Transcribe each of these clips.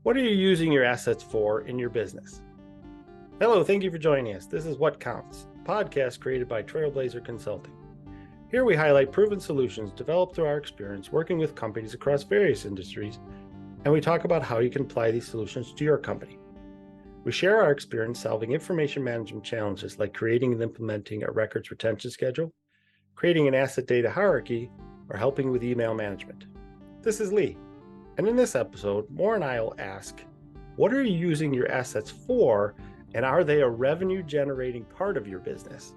What are you using your assets for in your business? Hello, thank you for joining us. This is What Counts, a podcast created by Trailblazer Consulting. Here we highlight proven solutions developed through our experience working with companies across various industries, and we talk about how you can apply these solutions to your company. We share our experience solving information management challenges like creating and implementing a records retention schedule, creating an asset data hierarchy, or helping with email management. This is Lee. And in this episode, Maura and I will ask, what are you using your assets for, and are they a revenue-generating part of your business?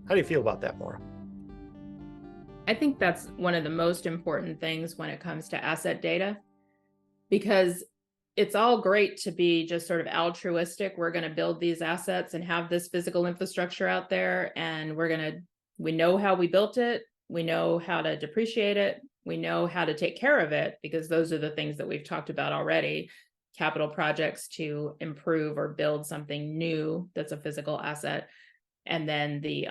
How do you feel about that, Maura? I think that's one of the most important things when it comes to asset data, because it's all great to be just sort of altruistic. We're going to build these assets and have this physical infrastructure out there, and we know how we built it. We know how to depreciate it. We know how to take care of it, because those are the things that we've talked about already. Capital projects to improve or build something new that's a physical asset. And then the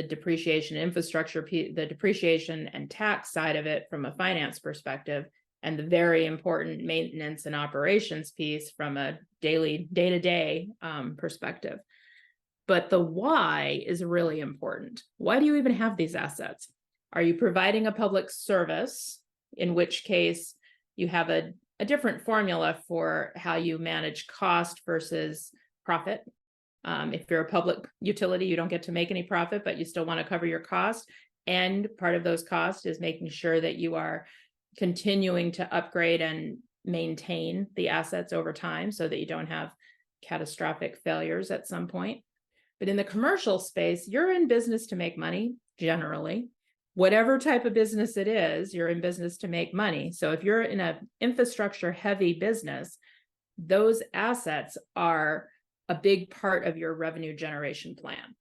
depreciation infrastructure, the depreciation and tax side of it from a finance perspective, and the very important maintenance and operations piece from a daily day-to-day perspective. But the why is really important. Why do you even have these assets? Are you providing a public service, in which case you have a different formula for how you manage cost versus profit? If you're a public utility, you don't get to make any profit, but you still want to cover your cost. And part of those costs is making sure that you are continuing to upgrade and maintain the assets over time so that you don't have catastrophic failures at some point. But in the commercial space, you're in business to make money, generally. Whatever type of business it is, you're in business to make money. So if you're in an infrastructure heavy business, those assets are a big part of your revenue generation plan.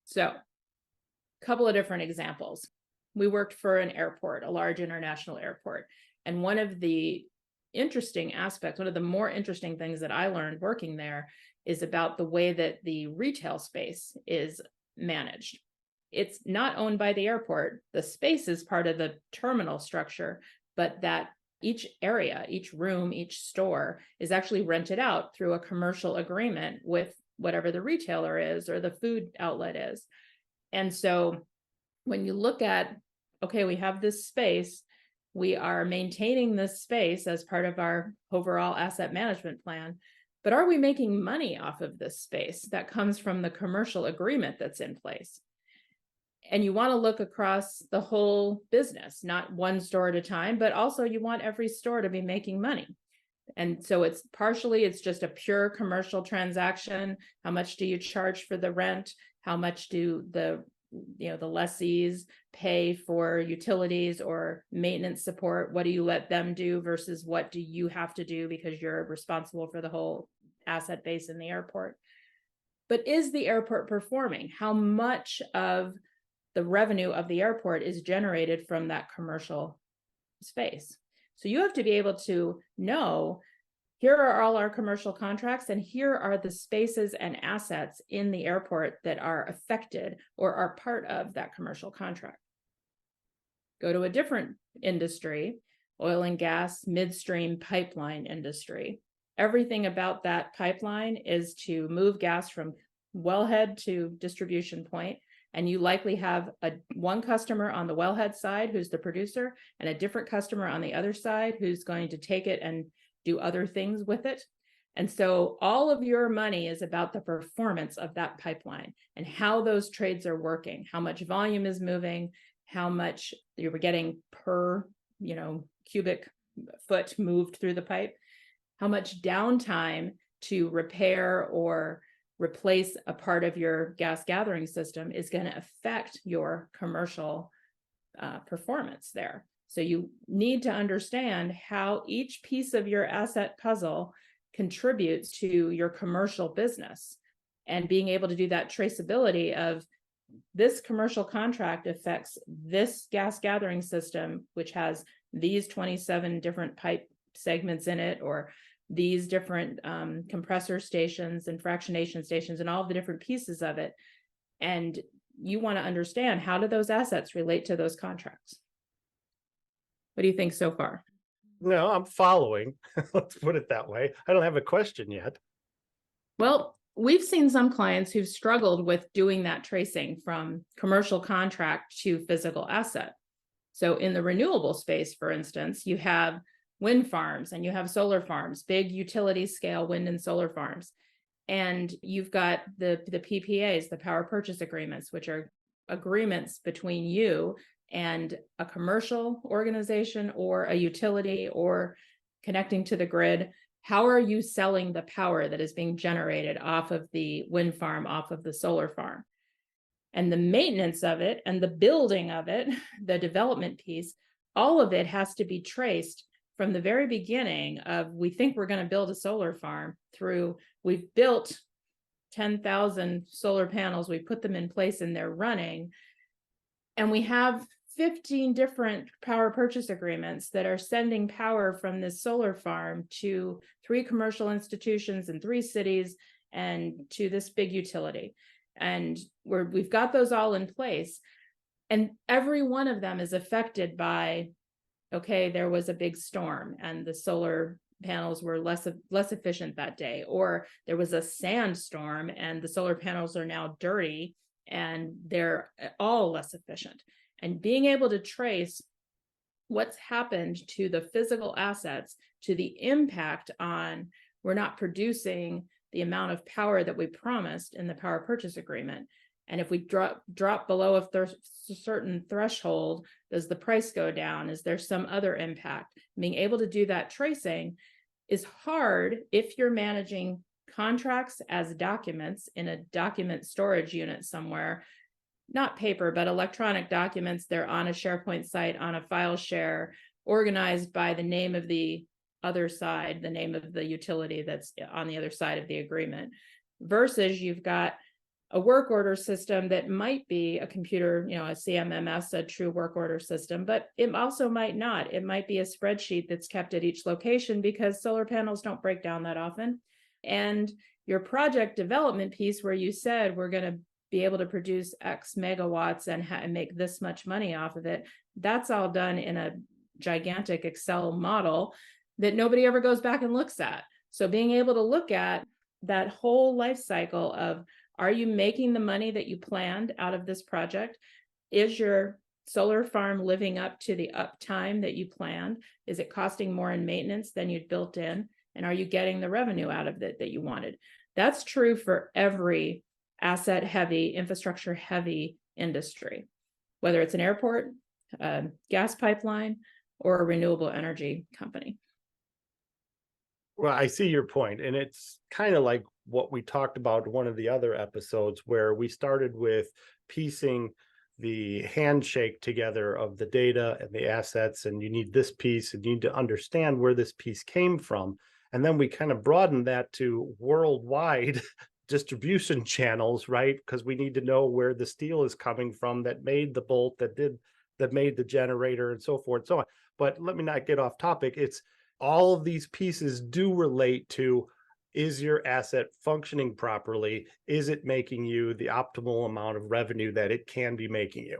So a couple of different examples. We worked for an airport, a large international airport. And one of the interesting aspects, one of the more interesting things that I learned working there is about the way that the retail space is managed. It's not owned by the airport. The space is part of the terminal structure, but that each area, each room, each store is actually rented out through a commercial agreement with whatever the retailer is or the food outlet is. And so when you look at, okay, we have this space, we are maintaining this space as part of our overall asset management plan, but are we making money off of this space that comes from the commercial agreement that's in place? And you want to look across the whole business, not one store at a time, but also you want every store to be making money. And so it's just a pure commercial transaction. How much do you charge for the rent? How much do the lessees pay for utilities or maintenance support? What do you let them do versus what do you have to do because you're responsible for the whole asset base in the airport? But is the airport performing? How much of the revenue of the airport is generated from that commercial space? So you have to be able to know, here are all our commercial contracts, and here are the spaces and assets in the airport that are affected or are part of that commercial contract. Go to a different industry, oil and gas, midstream pipeline industry. Everything about that pipeline is to move gas from wellhead to distribution point. And you likely have one customer on the wellhead side who's the producer and a different customer on the other side who's going to take it and do other things with it. And so all of your money is about the performance of that pipeline and how those trades are working, how much volume is moving, how much you're getting per, cubic foot moved through the pipe, how much downtime to repair or replace a part of your gas gathering system is going to affect your commercial performance there. So you need to understand how each piece of your asset puzzle contributes to your commercial business, and being able to do that traceability of this commercial contract affects this gas gathering system, which has these 27 different pipe segments in it, or these different compressor stations and fractionation stations and all the different pieces of it. And you want to understand, how do those assets relate to those contracts? What do you think so far? No, I'm following. Let's put it that way. I don't have a question yet. Well, we've seen some clients who've struggled with doing that tracing from commercial contract to physical asset. So in the renewable space, for instance, you have wind farms and you have solar farms, big utility scale wind and solar farms. And you've got the PPAs, the power purchase agreements, which are agreements between you and a commercial organization or a utility or connecting to the grid. How are you selling the power that is being generated off of the wind farm, off of the solar farm? And the maintenance of it and the building of it, the development piece, all of it has to be traced from the very beginning of we think we're going to build a solar farm through we've built 10,000 solar panels, we put them in place and they're running. And we have 15 different power purchase agreements that are sending power from this solar farm to 3 commercial institutions in 3 cities and to this big utility. And we've got those all in place. And every one of them is affected by, okay, there was a big storm and the solar panels were less efficient that day, or there was a sandstorm and the solar panels are now dirty and they're all less efficient. And being able to trace what's happened to the physical assets, to the impact on we're not producing the amount of power that we promised in the power purchase agreement. And if we drop below a certain threshold, does the price go down? Is there some other impact? Being able to do that tracing is hard if you're managing contracts as documents in a document storage unit somewhere, not paper, but electronic documents. They're on a SharePoint site, on a file share, organized by the name of the other side, the name of the utility that's on the other side of the agreement, versus you've got a work order system that might be a computer, a CMMS, a true work order system, but it also might not. It might be a spreadsheet that's kept at each location because solar panels don't break down that often. And your project development piece where you said we're going to be able to produce X megawatts and make this much money off of it, that's all done in a gigantic Excel model that nobody ever goes back and looks at. So being able to look at that whole life cycle of, are you making the money that you planned out of this project? Is your solar farm living up to the uptime that you planned? Is it costing more in maintenance than you'd built in? And are you getting the revenue out of it that you wanted? That's true for every asset heavy, infrastructure heavy industry, whether it's an airport, a gas pipeline, or a renewable energy company. Well, I see your point, and it's kind of like what we talked about in one of the other episodes where we started with piecing the handshake together of the data and the assets, and you need this piece and you need to understand where this piece came from. And then we kind of broadened that to worldwide distribution channels, right? Because we need to know where the steel is coming from that made the bolt, that made the generator, and so forth and so on. But let me not get off topic. It's all of these pieces do relate to, is your asset functioning properly? Is it making you the optimal amount of revenue that it can be making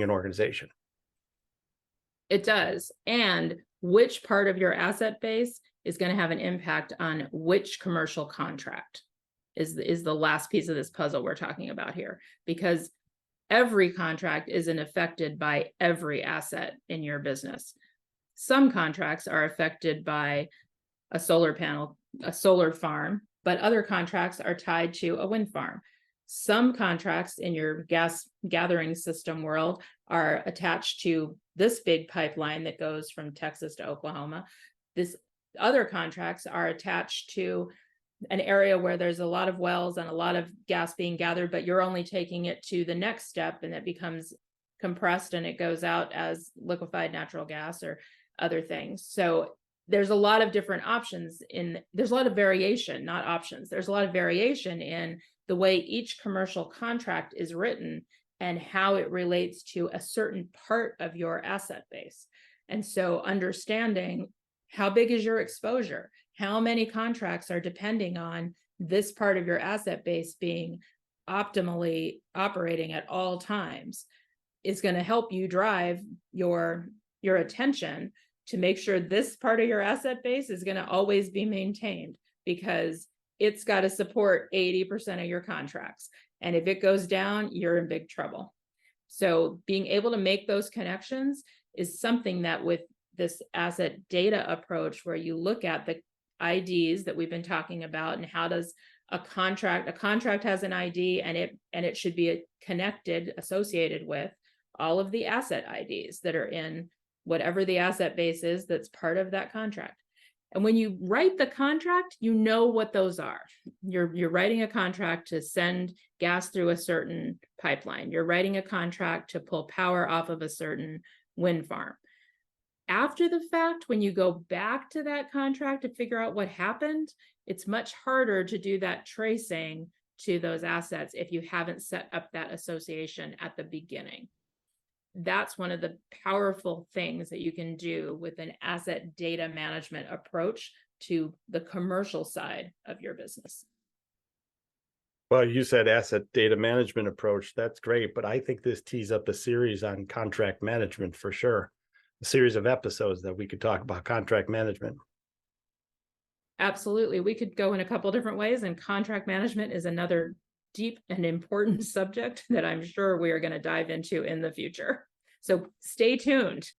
an organization? It does. And which part of your asset base is going to have an impact on which commercial contract is the last piece of this puzzle we're talking about here, because every contract isn't affected by every asset in your business. Some contracts are affected by a solar panel, a solar farm, but other contracts are tied to a wind farm. Some contracts in your gas gathering system world are attached to this big pipeline that goes from Texas to Oklahoma. This other contracts are attached to an area where there's a lot of wells and a lot of gas being gathered, but you're only taking it to the next step and it becomes compressed and it goes out as liquefied natural gas or other things. So there's a lot of different options there's a lot of variation, not options. There's a lot of variation in the way each commercial contract is written and how it relates to a certain part of your asset base. And so understanding how big is your exposure, how many contracts are depending on this part of your asset base being optimally operating at all times is going to help you drive your attention to make sure this part of your asset base is going to always be maintained, because it's got to support 80% of your contracts. And if it goes down, you're in big trouble. So being able to make those connections is something that with this asset data approach, where you look at the IDs that we've been talking about, and how does a contract has an ID, and it should be connected, associated with all of the asset IDs that are in whatever the asset base is that's part of that contract. And when you write the contract, you know what those are. You're writing a contract to send gas through a certain pipeline. You're writing a contract to pull power off of a certain wind farm. After the fact, when you go back to that contract to figure out what happened, it's much harder to do that tracing to those assets if you haven't set up that association at the beginning. That's one of the powerful things that you can do with an asset data management approach to the commercial side of your business. Well, you said asset data management approach. That's great. But I think this tees up a series on contract management for sure. A series of episodes that we could talk about contract management. Absolutely. We could go in a couple different ways, and contract management is another deep and important subject that I'm sure we are going to dive into in the future. So stay tuned.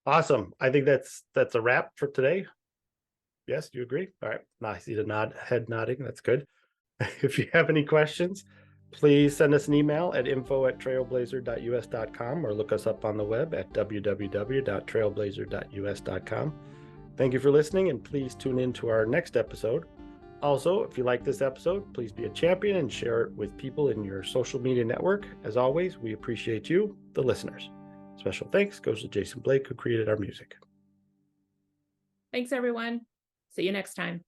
Awesome. I think that's a wrap for today. Yes, you agree? All right. I see the head nodding. That's good. If you have any questions, please send us an email at info@trailblazer.us.com or look us up on the web at www.trailblazer.us.com. Thank you for listening, and please tune in to our next episode. Also, if you like this episode, please be a champion and share it with people in your social media network. As always, we appreciate you, the listeners. Special thanks goes to Jason Blake, who created our music. Thanks, everyone. See you next time.